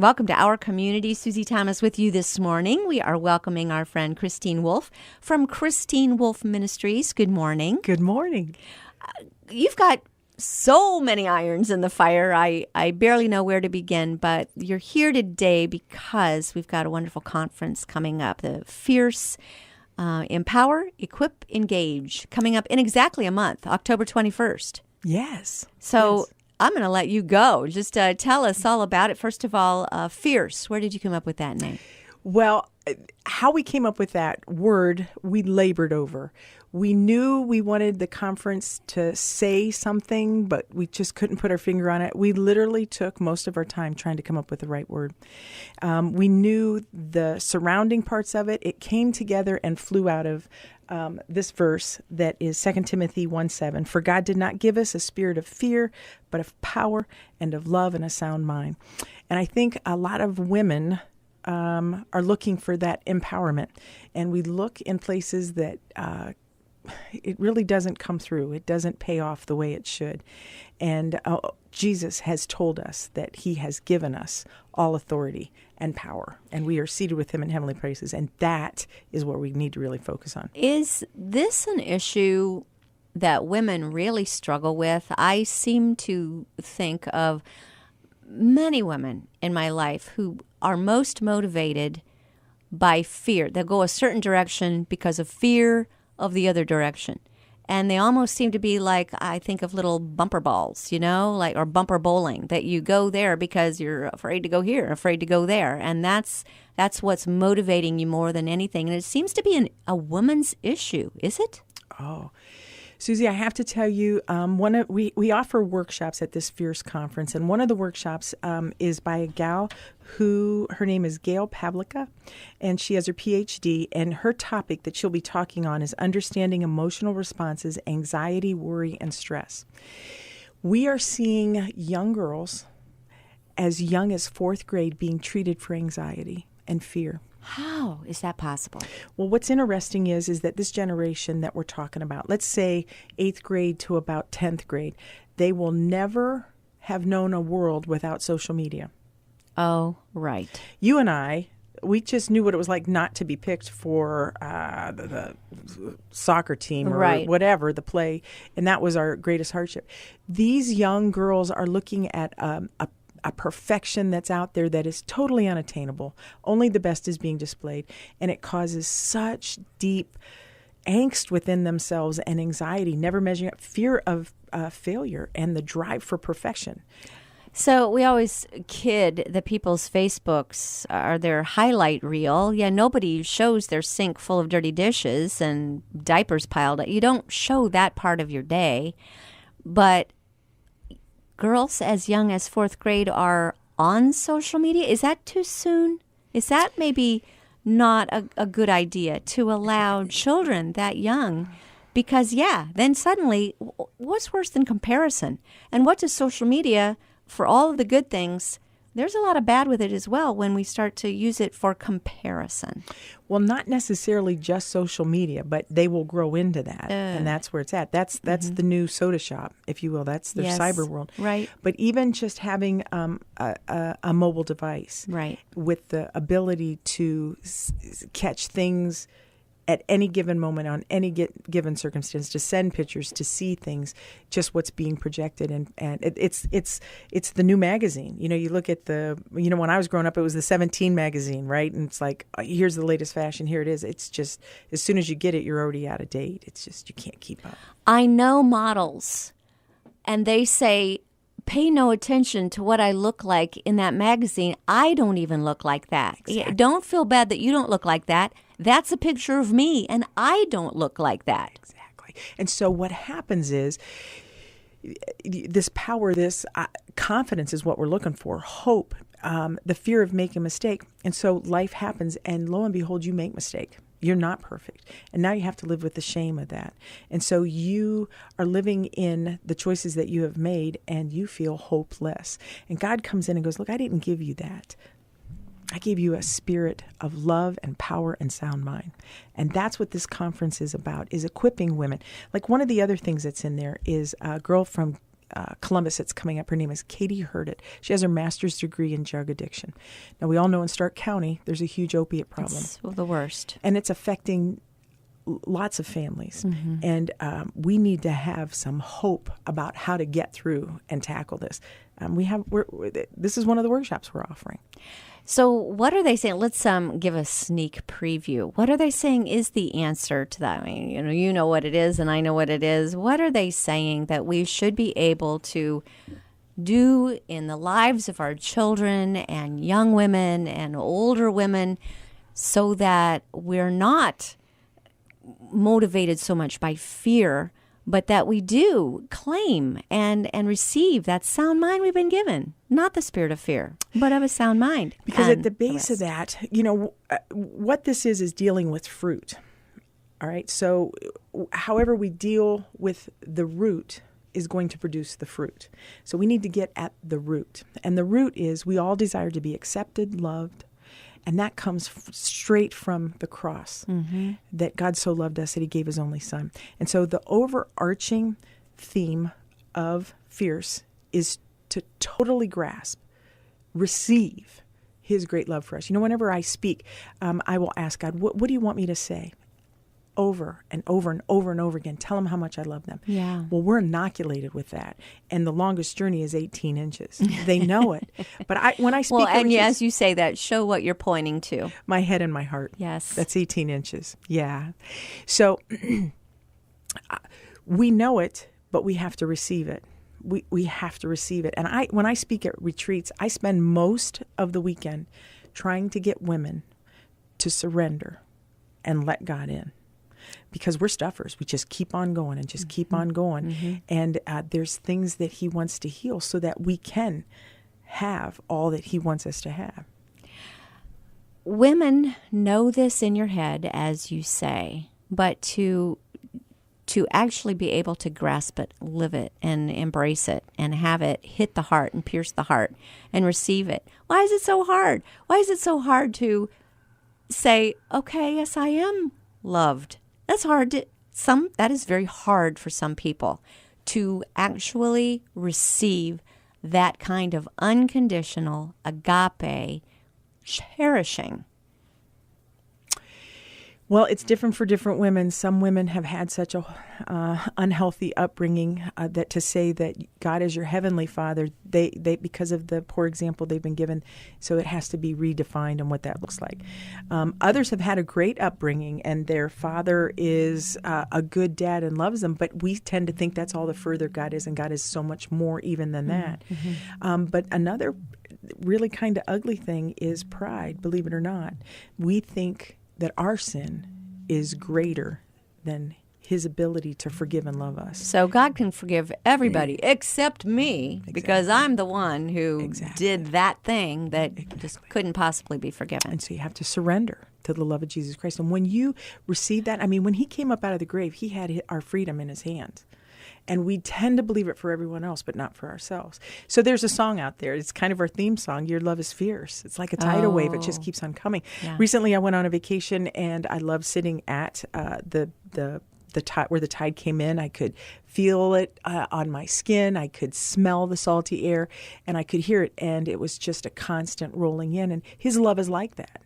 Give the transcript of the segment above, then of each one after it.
Welcome to our community. Susie Thomas with you this morning. We are welcoming our friend Christine Wolf from Christine Wolf Ministries. Good morning. Good morning. You've got so many irons in the fire. I barely know where to begin, but you're here today because we've got a wonderful conference coming up, the Fierce Empower, Equip, Engage, coming up in exactly a month, October 21st. Yes. So yes. I'm going to let you go. Just tell us all about it. First of all, Fierce. Where did you come up with that name? Well, how we came up with that word, we labored over. We knew we wanted the conference to say something, but we just couldn't put our finger on it. We literally took most of our time trying to come up with the right word. We knew the surrounding parts of it. It came together and flew out of this verse that is 2 Timothy 1:7. For God did not give us a spirit of fear, but of power and of love and a sound mind. And I think a lot of women are looking for that empowerment. And we look in places that it really doesn't come through. It doesn't pay off the way it should. And Jesus has told us that he has given us all authority and power, and we are seated with him in heavenly places. And that is what we need to really focus on. Is this an issue that women really struggle with? I seem to think of many women in my life who are most motivated by fear. They'll go a certain direction because of fear of the other direction. And they almost seem to be like, I think of little bumper balls, or bumper bowling, that you go there because you're afraid to go here, afraid to go there. And that's what's motivating you more than anything. And it seems to be a woman's issue, is it? Oh, Susie, I have to tell you, we offer workshops at this Fierce conference, and one of the workshops is by a gal her name is Gail Pavlica, and she has her PhD, and her topic that she'll be talking on is understanding emotional responses, anxiety, worry, and stress. We are seeing young girls as young as 4th grade being treated for anxiety and fear. How is that possible? Well, what's interesting is that this generation that we're talking about, let's say 8th grade to about 10th grade, they will never have known a world without social media. Oh, right. You and I, we just knew what it was like not to be picked for the soccer team or right. whatever, the play, and that was our greatest hardship. These young girls are looking at a perfection that's out there that is totally unattainable. Only the best is being displayed. And it causes such deep angst within themselves and anxiety, never measuring up, fear of failure, and the drive for perfection. So we always kid that people's Facebooks are their highlight reel. Yeah, nobody shows their sink full of dirty dishes and diapers piled up. You don't show that part of your day. But girls as young as 4th grade are on social media. Is that too soon? Is that maybe not a good idea to allow children that young? Because, then suddenly, what's worse than comparison? And what does social media, for all of the good things, there's a lot of bad with it as well when we start to use it for comparison. Well, not necessarily just social media, but they will grow into that, and that's where it's at. That's the new soda shop, if you will. That's their cyber world. Right. But even just having a mobile device, right, with the ability to catch things at any given moment, on any given circumstance, to send pictures, to see things, just what's being projected. And it's the new magazine. You look at when I was growing up, it was the 17 magazine, right? And it's like, here's the latest fashion, here it is. It's just, as soon as you get it, you're already out of date. It's just, you can't keep up. I know models, and they say, pay no attention to what I look like in that magazine. I don't even look like that. Exactly. Don't feel bad that you don't look like that. That's a picture of me, and I don't look like that. Exactly. And so what happens is this power, this confidence is what we're looking for, hope, the fear of making a mistake. And so life happens, and lo and behold, you make mistake. You're not perfect. And now you have to live with the shame of that. And so you are living in the choices that you have made, and you feel hopeless. And God comes in and goes, look, I didn't give you that. I gave you a spirit of love and power and sound mind. And that's what this conference is about, is equipping women. Like, one of the other things that's in there is a girl from Columbus that's coming up. Her name is Katie Hurdit. She has her master's degree in drug addiction. Now, we all know in Stark County, there's a huge opiate problem. It's the worst. And it's affecting lots of families. And we need to have some hope about how to get through and tackle this. This is one of the workshops we're offering. So what are they saying? Let's give a sneak preview. What are they saying is the answer to that? I mean, you know what it is, and I know what it is. What are they saying that we should be able to do in the lives of our children and young women and older women so that we're not motivated so much by fear, but that we do claim and receive that sound mind we've been given, not the spirit of fear, but of a sound mind. Because at the base of that, what this is dealing with fruit. All right. So however we deal with the root is going to produce the fruit. So we need to get at the root. And the root is we all desire to be accepted, loved, and that comes straight from the cross, that God so loved us that he gave his only son. And so the overarching theme of Fierce is to totally grasp, receive his great love for us. Whenever I speak, I will ask God, what do you want me to say? Over and over and over and over again. Tell them how much I love them. Yeah. Well, we're inoculated with that. And the longest journey is 18 inches. They know it. But when I speak... Well, and as you say that, show what you're pointing to. My head and my heart. Yes. That's 18 inches. Yeah. So we know it, but we have to receive it. We have to receive it. And when I speak at retreats, I spend most of the weekend trying to get women to surrender and let God in. Because we're stuffers. We just keep on going and just keep on going. And there's things that he wants to heal so that we can have all that he wants us to have. Women know this in your head, as you say, but to actually be able to grasp it, live it, and embrace it, and have it hit the heart and pierce the heart and receive it. Why is it so hard? Why is it so hard to say, okay, yes, I am loved? That's hard that is very hard for some people to actually receive that kind of unconditional agape cherishing. Well, it's different for different women. Some women have had such a unhealthy upbringing that to say that God is your heavenly Father, they because of the poor example they've been given, so it has to be redefined on what that looks like. Others have had a great upbringing, and their father is a good dad and loves them, but we tend to think that's all the further God is, and God is so much more even than that. But another really kind of ugly thing is pride, believe it or not. We think that our sin is greater than his ability to forgive and love us. So God can forgive everybody except me because I'm the one who did that thing that just couldn't possibly be forgiven. And so you have to surrender to the love of Jesus Christ. And when you receive that, when he came up out of the grave, he had our freedom in his hands. And we tend to believe it for everyone else, but not for ourselves. So there's a song out there. It's kind of our theme song, Your Love is Fierce. It's like a tidal wave. It just keeps on coming. Yeah. Recently, I went on a vacation, and I loved sitting at the tide, where the tide came in. I could feel it on my skin. I could smell the salty air, and I could hear it. And it was just a constant rolling in. And his love is like that.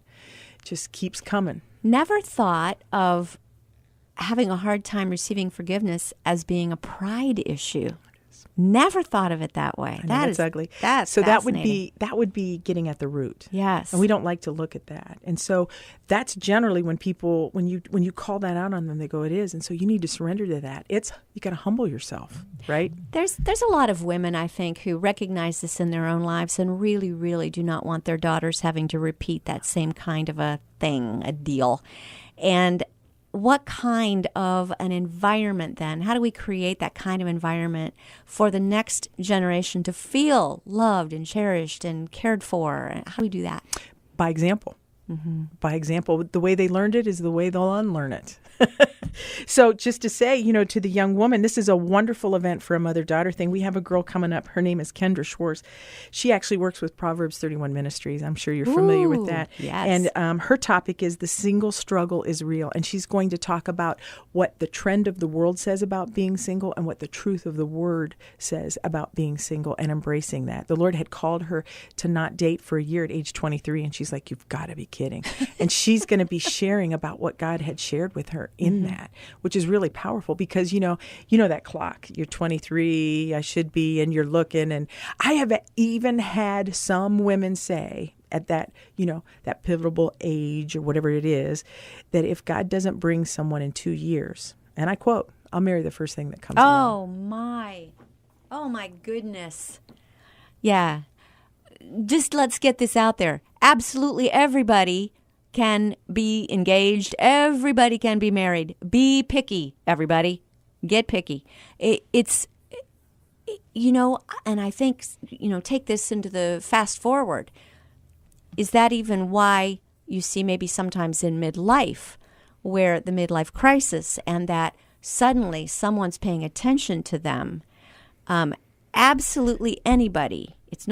It just keeps coming. Never thought of having a hard time receiving forgiveness as being a pride issue. Never thought of it that way. That's ugly. That's so that would be getting at the root. Yes. And we don't like to look at that. And so that's generally when people when you call that out on them, they go, it is. And so you need to surrender to that. You got to humble yourself, right? There's a lot of women, I think, who recognize this in their own lives and really, really do not want their daughters having to repeat that same kind of a deal. And what kind of an environment then? How do we create that kind of environment for the next generation to feel loved and cherished and cared for? How do we do that? By example. By example. The way they learned it is the way they'll unlearn it. So just to say, to the young woman, this is a wonderful event for a mother-daughter thing. We have a girl coming up. Her name is Kendra Schwartz. She actually works with Proverbs 31 Ministries. I'm sure you're familiar with that. Yes. And her topic is the single struggle is real. And she's going to talk about what the trend of the world says about being single and what the truth of the word says about being single and embracing that. The Lord had called her to not date for a year at age 23. And she's like, you've got to be kidding. And she's going to be sharing about what God had shared with her in that, which is really powerful because, you know that clock, you're 23, I should be, and you're looking. And I have even had some women say at that, that pivotal age or whatever it is, that if God doesn't bring someone in 2 years, and I quote, I'll marry the first thing that comes along. Oh my goodness. Yeah. Just let's get this out there. Absolutely everybody can be engaged. Everybody can be married. Be picky, everybody. Get picky. It's, and I think, take this into the fast forward. Is that even why you see maybe sometimes in midlife, where the midlife crisis and that suddenly someone's paying attention to them? Absolutely anybody. It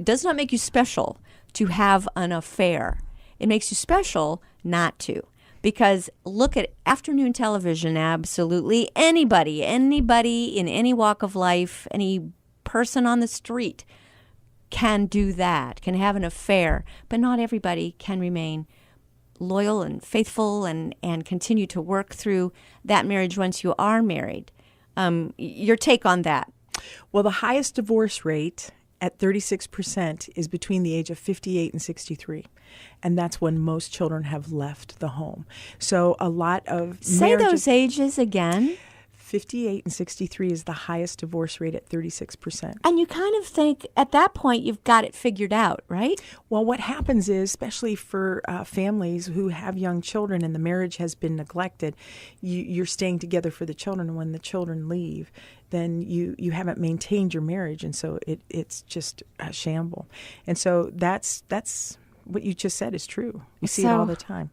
does not make you special to have an affair. It makes you special not to. Because look at afternoon television, absolutely anybody in any walk of life, any person on the street can do that, can have an affair. But not everybody can remain loyal and faithful and continue to work through that marriage once you are married. Your take on that? Well, the highest divorce rate at 36% is between the age of 58 and 63. And that's when most children have left the home. So a lot of Say those ages again. 58 and 63 is the highest divorce rate at 36%. And you kind of think at that point you've got it figured out, right? Well, what happens is, especially for families who have young children and the marriage has been neglected, you're staying together for the children. And when the children leave, then you haven't maintained your marriage. And so it's just a shamble. And so that's what you just said is true. You see it all the time.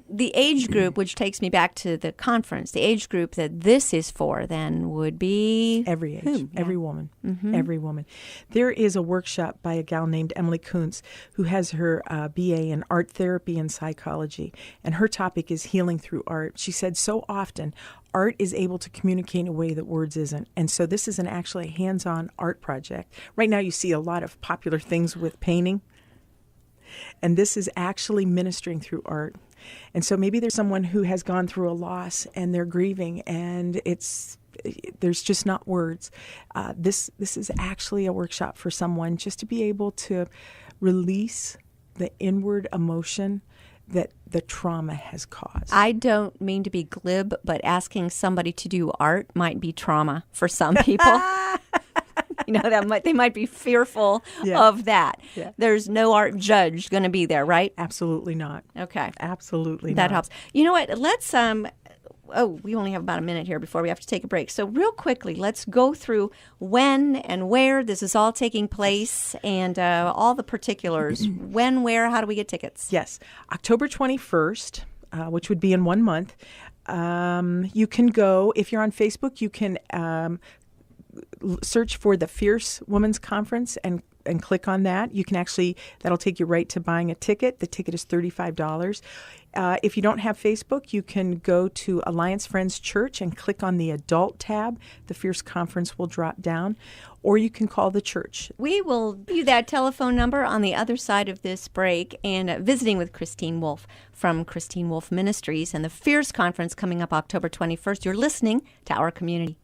The age group, which takes me back to the conference, the age group that this is for then would be? Every age, who? every woman, every woman. There is a workshop by a gal named Emily Kuntz who has her BA in art therapy and psychology, and her topic is healing through art. She said so often art is able to communicate in a way that words isn't. And so this is an actually hands-on art project. Right now you see a lot of popular things with painting, and this is actually ministering through art. And so maybe there's someone who has gone through a loss and they're grieving and there's just not words. This is actually a workshop for someone just to be able to release the inward emotion that the trauma has caused. I don't mean to be glib, but asking somebody to do art might be trauma for some people. They might be fearful of that. Yeah. There's no art judge going to be there, right? Absolutely not. Okay. Absolutely not. That helps. You know what? Let's, we only have about a minute here before we have to take a break. So real quickly, let's go through when and where this is all taking place and all the particulars. When, where, how do we get tickets? Yes. October 21st, which would be in 1 month. You can go, if you're on Facebook, you can search for the Fierce Women's Conference and click on that. You can that'll take you right to buying a ticket. The ticket is $35. If you don't have Facebook, you can go to Alliance Friends Church and click on the Adult tab. The Fierce Conference will drop down. Or you can call the church. We will give you that telephone number on the other side of this break. And visiting with Christine Wolf from Christine Wolf Ministries and the Fierce Conference coming up October 21st. You're listening to Our Community.